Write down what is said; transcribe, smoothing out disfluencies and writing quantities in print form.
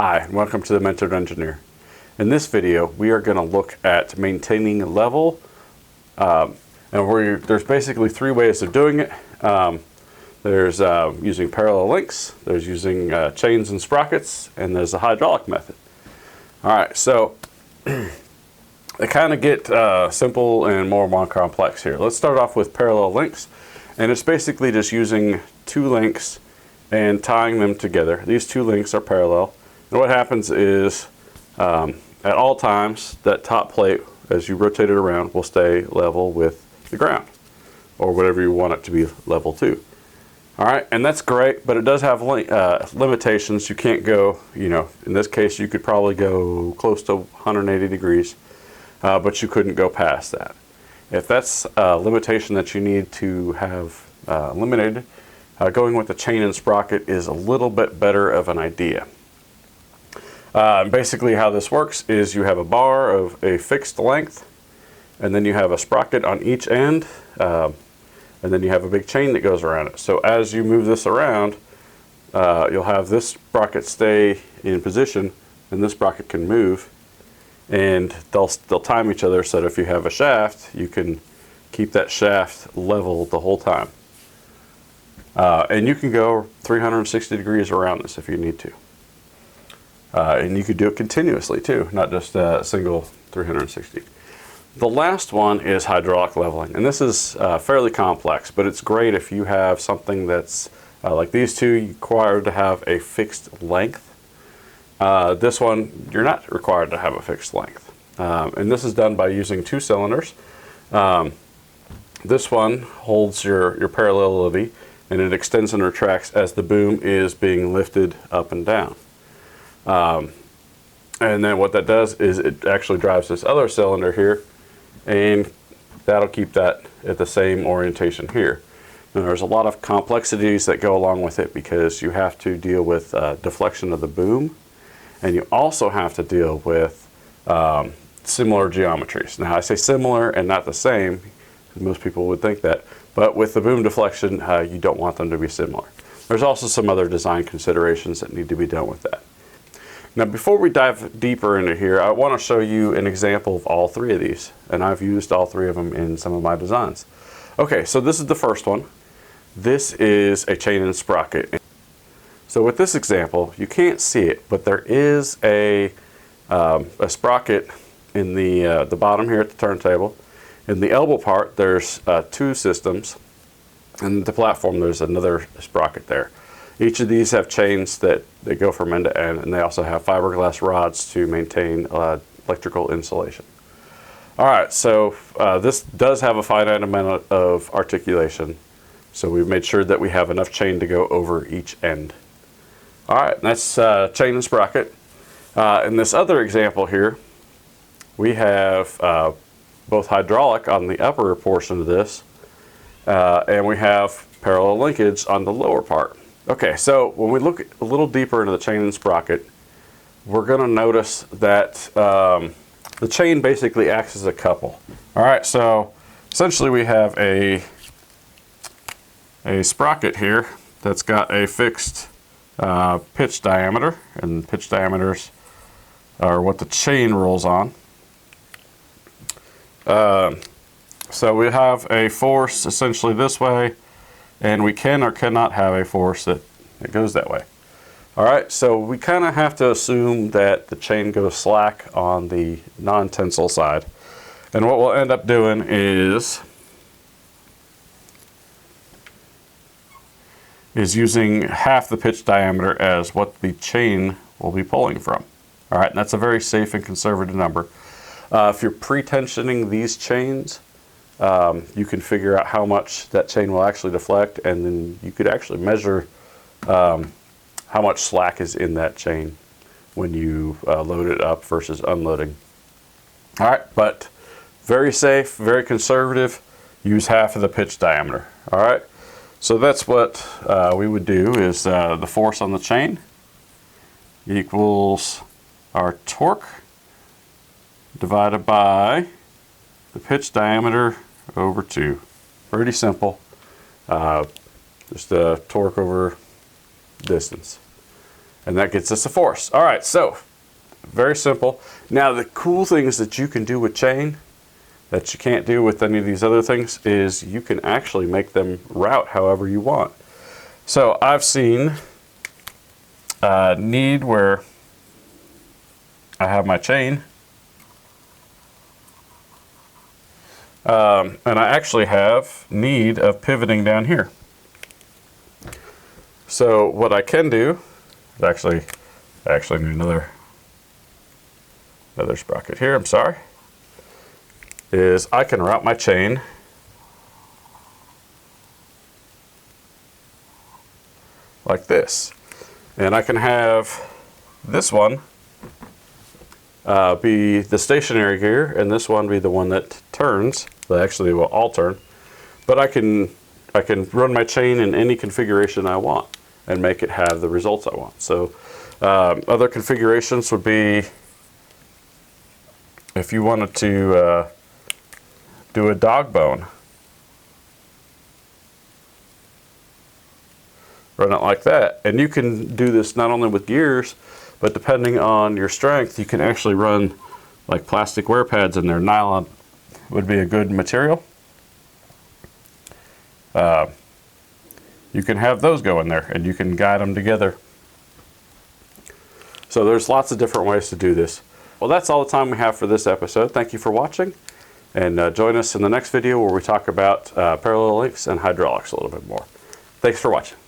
Hi, and welcome to the Mentored Engineer. In this video, we are going to look at maintaining level, and there's basically three ways of doing it. There's using parallel links, there's using chains and sprockets, and there's a hydraulic method. Alright, so they kind of get simple and more complex here. Let's start off with parallel links, and it's basically just using two links and tying them together. These two links are parallel, and what happens is at all times that top plate, as you rotate it around, will stay level with the ground, or whatever you want it to be level to. Alright, and that's great, but it does have limitations. You can't go, in this case you could probably go close to 180 degrees, but you couldn't go past that. If that's a limitation that you need to have eliminated, going with the chain and sprocket is a little bit better of an idea. Basically how this works is you have a bar of a fixed length, and then you have a sprocket on each end, and then you have a big chain that goes around it. So as you move this around, you'll have this sprocket stay in position, and this sprocket can move, and they'll time each other so that if you have a shaft, you can keep that shaft level the whole time. And you can go 360 degrees around this if you need to. And you could do it continuously too, not just a single 360. The last one is hydraulic leveling, and this is fairly complex, but it's great if you have something that's like these two, you required to have a fixed length. This one, you're not required to have a fixed length. And this is done by using two cylinders. This one holds your parallelity, and it extends and retracts as the boom is being lifted up and down. And then what that does is it actually drives this other cylinder here, and that'll keep that at the same orientation here. And there's a lot of complexities that go along with it because you have to deal with deflection of the boom, and you also have to deal with similar geometries. Now I say similar and not the same, because most people would think that, but with the boom deflection, you don't want them to be similar. There's also some other design considerations that need to be done with that. Now before we dive deeper into here, I want to show you an example of all three of these, and I've used all three of them in some of my designs. Okay, so this is the first one. This is a chain and sprocket. So with this example, you can't see it, but there is a sprocket in the bottom here at the turntable. In the elbow part, there's two systems, and the platform there's another sprocket there. Each of these have chains that go from end to end, and they also have fiberglass rods to maintain electrical insulation. Alright, so this does have a finite amount of articulation, so we've made sure that we have enough chain to go over each end. Alright, that's chain and sprocket. In this other example here, we have both hydraulic on the upper portion of this, and we have parallel linkage on the lower part. Okay, so when we look a little deeper into the chain and sprocket, we're going to notice that the chain basically acts as a couple. Alright, so essentially we have a sprocket here that's got a fixed pitch diameter, and pitch diameters are what the chain rolls on. So we have a force essentially this way, and we can or cannot have a force that goes that way. Alright, so we kind of have to assume that the chain goes slack on the non-tensile side. And what we'll end up doing is using half the pitch diameter as what the chain will be pulling from. Alright, and that's a very safe and conservative number. If you're pre-tensioning these chains, you can figure out how much that chain will actually deflect, and then you could actually measure how much slack is in that chain when you load it up versus unloading. Alright, but very safe, very conservative, use half of the pitch diameter. Alright, so that's what we would do is the force on the chain equals our torque divided by the pitch diameter over 2. Pretty simple. Just torque over distance. and that gets us a force. All right, so very simple. Now the cool things that you can do with chain that you can't do with any of these other things is you can actually make them route however you want. So I've seen need where I have my chain, and I actually have need of pivoting down here. So what I can do is I actually need another sprocket here, I'm sorry, is I can route my chain like this. And I can have this one be the stationary gear, and this one be the one that turns. They actually will all turn. But I can run my chain in any configuration I want and make it have the results I want. So other configurations would be if you wanted to do a dog bone. Run it like that. And you can do this not only with gears, but depending on your strength, you can actually run like plastic wear pads in there. Nylon would be a good material. You can have those go in there and you can guide them together. So there's lots of different ways to do this. Well, that's all the time we have for this episode. Thank you for watching, and join us in the next video where we talk about parallel links and hydraulics a little bit more. Thanks for watching.